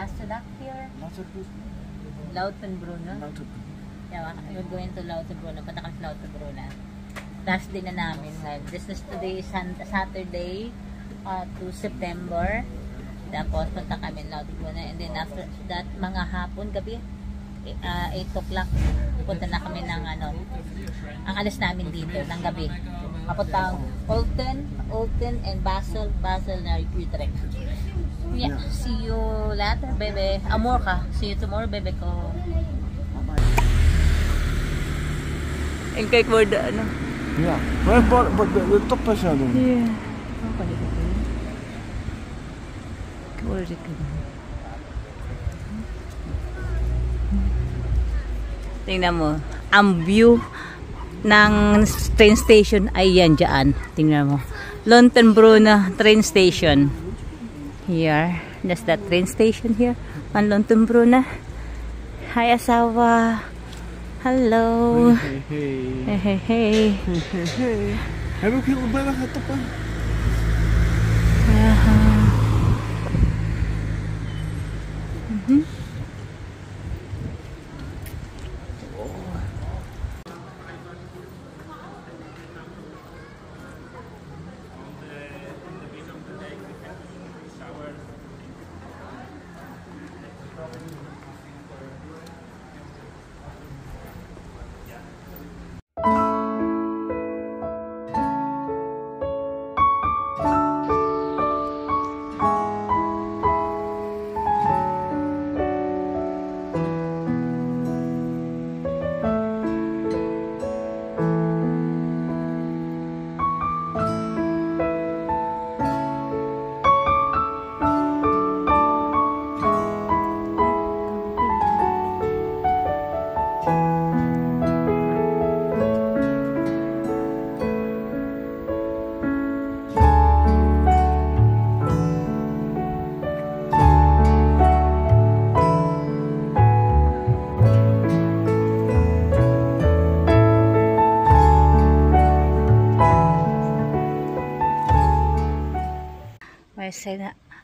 Masulak here. Lautenbrunnen. Yeah, we're going to Lautenbrunnen. Punta kami sa Lautenbrunnen. Last day na namin. This is today, Saturday, 2 September. Tapos punta kami sa Lautenbrunnen. And then after that, mga hapon, gabi, 8 o'clock, punta na kami ng ano, ang alis namin dito, ng gabi. Papuntang Olten and Basel na Utrecht. Yeah, see you later, bebe. Amor ka. See you tomorrow, bebe ko. En kijk waar de, ano? Ja, maar de top is aan doen. Ja. Waar is het? Tingnan mo, ang view ng train station ay yan dyan. Tingnan mo. Lautenbrunnen train station. Here. That's that train station here. On Lautenbrunnen. Hi, asawa. Hello. Hey, hey. Hey, hey, Hey. Heb ik heel berg het op aan?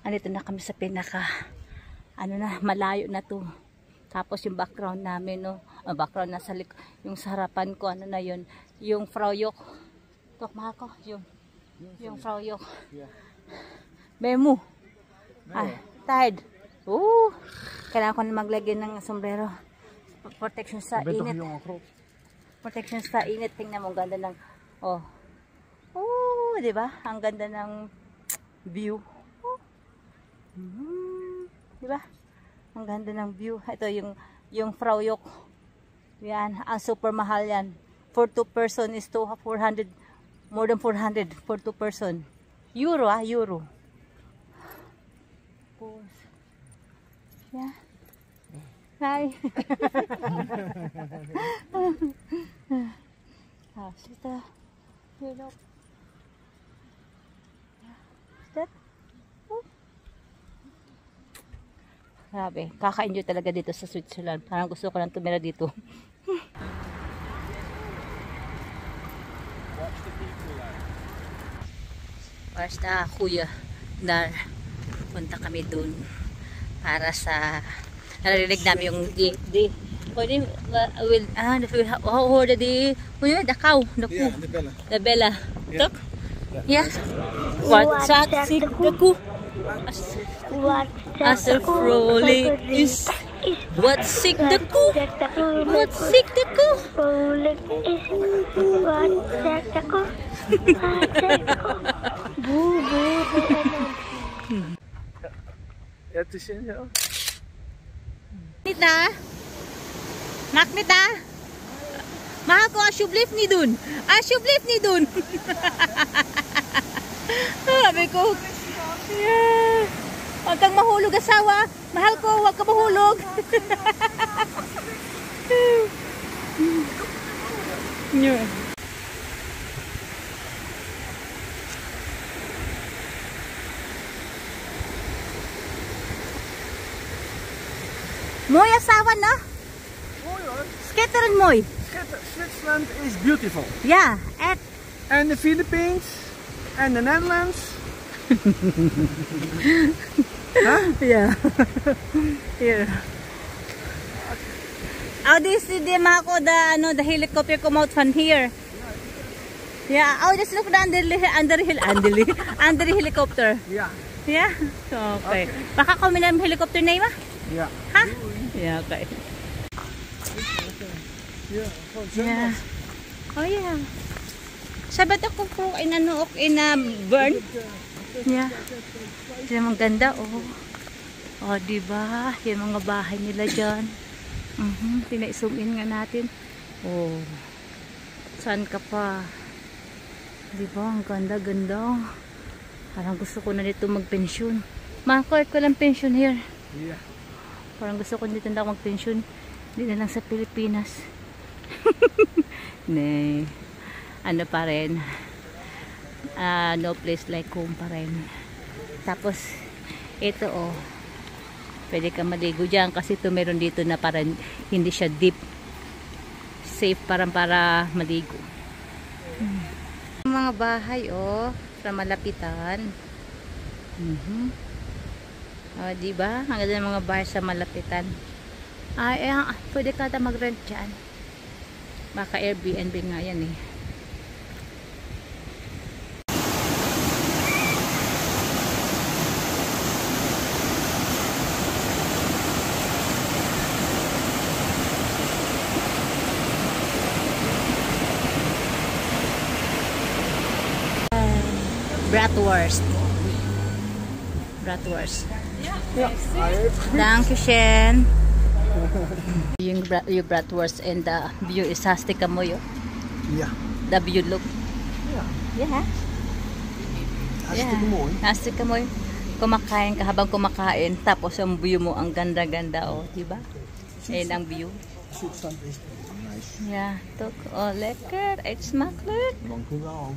Andito na kami sa pinaka malayo na to. Tapos yung background namin, no, background nasa yung sa harapan ko, ano na yun, yung Fraujok. Tok mahal ko, yung Fraujok. Bemu. Tired. Kailangan ko na maglagay ng sombrero. Protection sa init. Protection sa init. Tingnan mo, ganda ng di ba? Ang ganda ng view. Diba? Ang ganda ng view. Ito yung Fraujok. Yan, ang super mahal yan. For 2 person is 400, more than 400 for 2 person. Euro, euro. Yeah. Hi. Sita. Hello. That? Grabe, kaka-enjoy talaga dito sa Switzerland. Parang gusto ko lang tumira dito. Basta kuya, punta kami dun para sa narinig namin yung dakaw, the bella. Tok? Yeah. What sick daku? Asal frolic is what sick the coo? What sick the coo? Frolic is what sick the coo? Boo boo boo. Het is in zo. Nita? Nita? Mahal ko alsjeblieft niet doen. Alsjeblieft niet doen. Sabi ko. Yeah. Huwag kang mahulog, asawa. Mahal ko, huwag ka mahulog. Mooi asawa, no? Mooi hoor. Schitterend mooi. Switzerland is beautiful. Ja, and the Philippines and the Netherlands. Huh? Yeah. Here. Oh, this is the Mako, the helicopter come out from here. Yeah. Oh, just look under the helicopter. Yeah. Yeah. Okay. Baka kami ng helicopter na iba? Yeah. Ha? Yeah, okay. Yeah. Yeah. Oh, yeah. Sabat ako po in burn. Yeah. Yan ang ganda, oh. Oh, diba? Yan mga bahay nila dyan. Tina-zoom in nga natin. Oh. Saan ka pa? Diba? Ang ganda-ganda. Parang gusto ko na dito magpensyon. Makuha ko lang pension here. Yeah. Parang gusto ko dito na magpensyon. Hindi na lang sa Pilipinas. Nee. Ano pa rin. No place like home pa rin. Tapos, ito oh. Pwede ka maligo dyan kasi ito meron dito na parang hindi siya deep. Safe parang para maligo. Mga bahay oh. Sa malapitan. Oh, diba? Ang ganda ng mga bahay sa malapitan. Ay, pwede ka na mag-rent dyan. Baka Airbnb nga yan eh. Bratwurst. Bratwurst. Dankeschön. Yung bratwurst and the view is hastika mo yo. Yeah. The view look. Yeah. Yeah. Hastika mo. Hastika mo. Kumakain ka habang kumakain tapos yung view mo ang ganda-ganda oh, di ba? Ayun ang view. Nice. Yeah, tok. Oh, lekker. It's smakelijk. Dankjewel.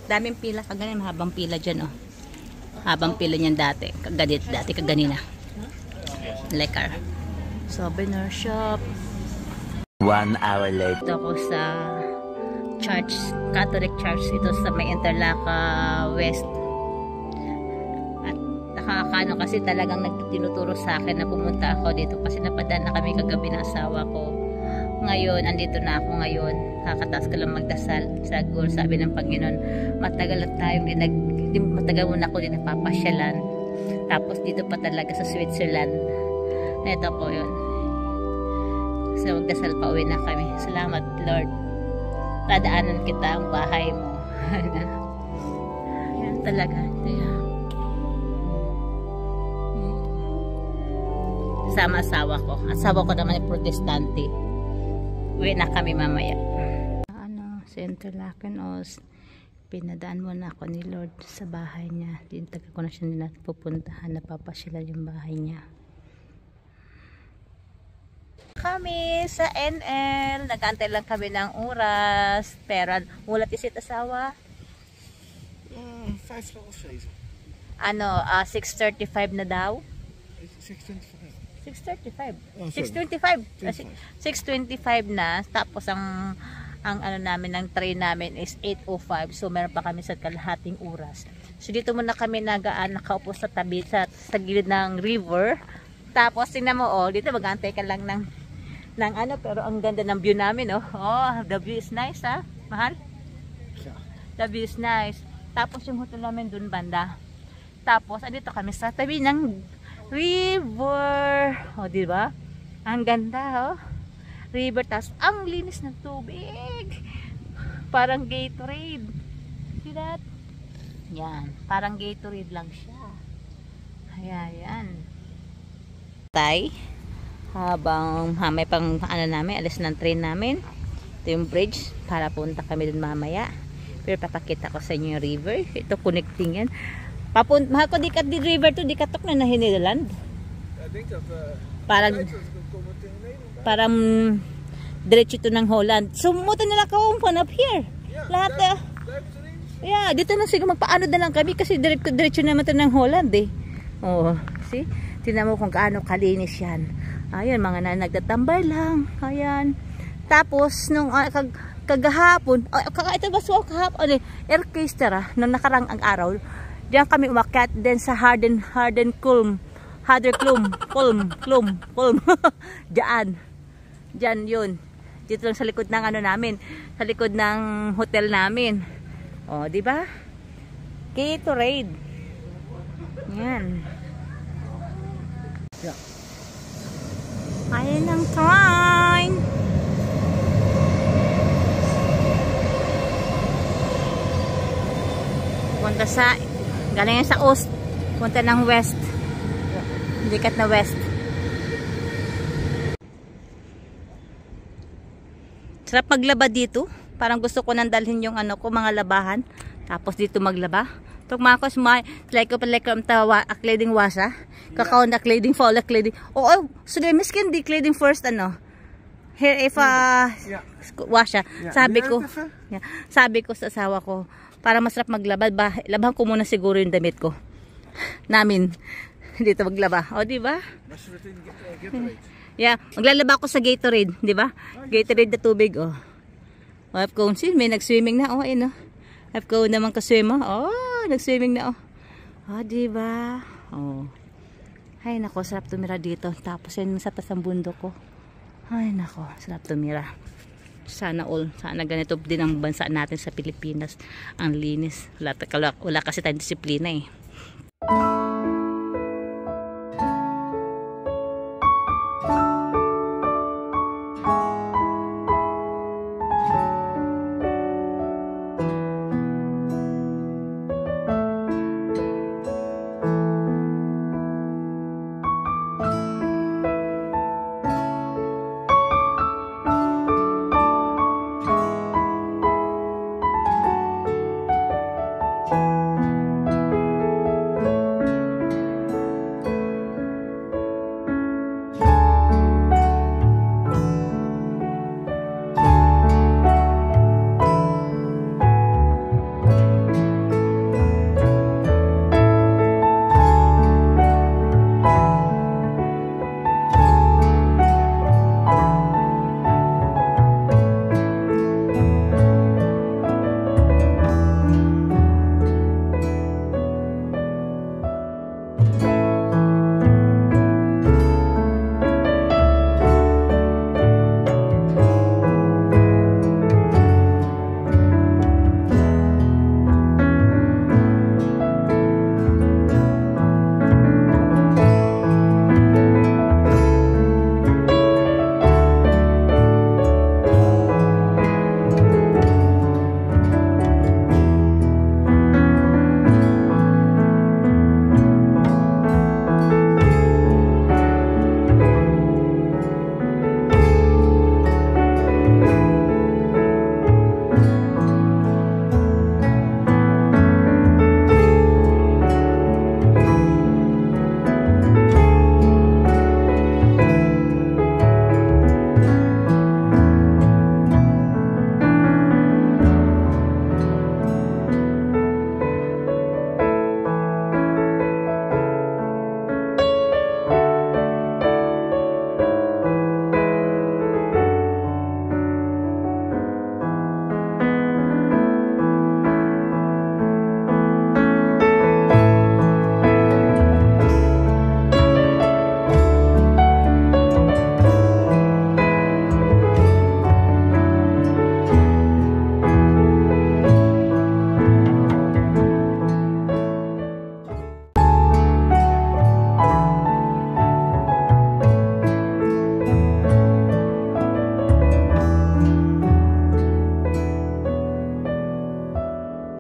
Daming pila, kaganin, mahabang pila dyan, oh. Habang pila niyan dati, kaganina. Lekar. Souvenir shop. 1 hour later. Ito ako sa church, Catholic church, ito sa may Interlaca West. At nakakano kasi talagang nagtinuturo sa akin na pumunta ako dito kasi napadaan na kami kagabi ng asawa ko. Ngayon, andito na ako ngayon. Kakataas ko lang magdasal. Sabi ng Panginoon, matagal na tayong matagal muna ako din napapasyalan. Tapos dito pa talaga sa Switzerland. Ito po yun. So magdasal pa uwi na kami. Salamat Lord. Tadaanan kita ang bahay mo. Yan talaga. Yan. Sama asawa ko. Asawa ko naman ay protestante. Uwi na kami mamaya. Sa Interlaken o pinadaan mo na ako ni Lord sa bahay niya. Tagal ko na siya nila pupuntahan. Napapasyalan yung bahay niya. Kami sa NL. Nag-antay lang kami ng oras. Pero wala tisit asawa. 5 7. 6:35 na daw. 6:25. 6:35. Oh, 6:25. 6:25 na. Tapos ang ano namin ng train namin is 8:05. So meron pa kami sa kalahating oras. So dito muna kami nakaupo sa tabi sa gilid ng river. Tapos tingnan mo oh, dito mag-aantay ka lang ng ano, pero ang ganda ng view namin oh. Oh, the view is nice ha. Mahal? Yeah. The view is nice. Tapos yung hotel namin dun banda. Tapos andito kami sa tabi ng river. Oh, di ba? Ang ganda oh. River, tas ang linis ng tubig. Parang Gatorade. See that? Yan. Parang Gatorade lang siya. Ayan. Tay. Habang may pang ano namin, alis ng train namin. Ito yung bridge. Para punta kami dun mamaya. Pero papakita ko sa inyo yung river. Ito connecting yan. Mahal ko di river to. Di katok na Hiniland. I think of parang diretso ito ng Holland. So, muta nila ka up here. Yeah, lahat yeah, dito na siguro magpaano na lang kami kasi diretso naman ito ng Holland eh. Oh, see? Tingnan mo kung gaano kalinis yan. Ayan, mga nagtatambay lang. Ayan. Tapos, nung kagahapon, ito ba so kahapon, orchestra, nung nakarang ang araw, Diyan kami umakyat din sa Harden Kulm. Diyan yun. Dito lang sa likod ng ano namin, sa likod ng hotel namin. Oh, di ba? Gatorade. Yan. Yeah. Ayan ang train. Punta sa, galing yan sa Ost. Punta ng West. Likat na West. Sarap maglaba dito. Parang gusto ko nang dalhin yung ano ko, mga labahan. Tapos dito maglaba. Tok mga ko, like clothing washa. Kakao na clothing, fall clothing. Oh, so the miskin di clothing first ano. Here if washa. Sabi ko. Yeah, sabi ko sa asawa ko, para masarap maglaba, labahan ko muna siguro yung damit ko. Namin dito maglaba. O, di ba? Yeah, maglalaba ako sa Gatorade, di ba? Gatorade na tubig, oh. Wife ko, may nag-swimming na, oh, ayun, oh. Wife ko naman ka-swim, oh. Nag-swimming na, oh. Oh, di ba? Oh. Ay, nako, sarap tumira dito. Tapos yun sa tasang bundok ko. Ay, nako, sarap tumira. Sana ganito din ang bansa natin sa Pilipinas. Ang linis. Wala kasi tayong disiplina, eh.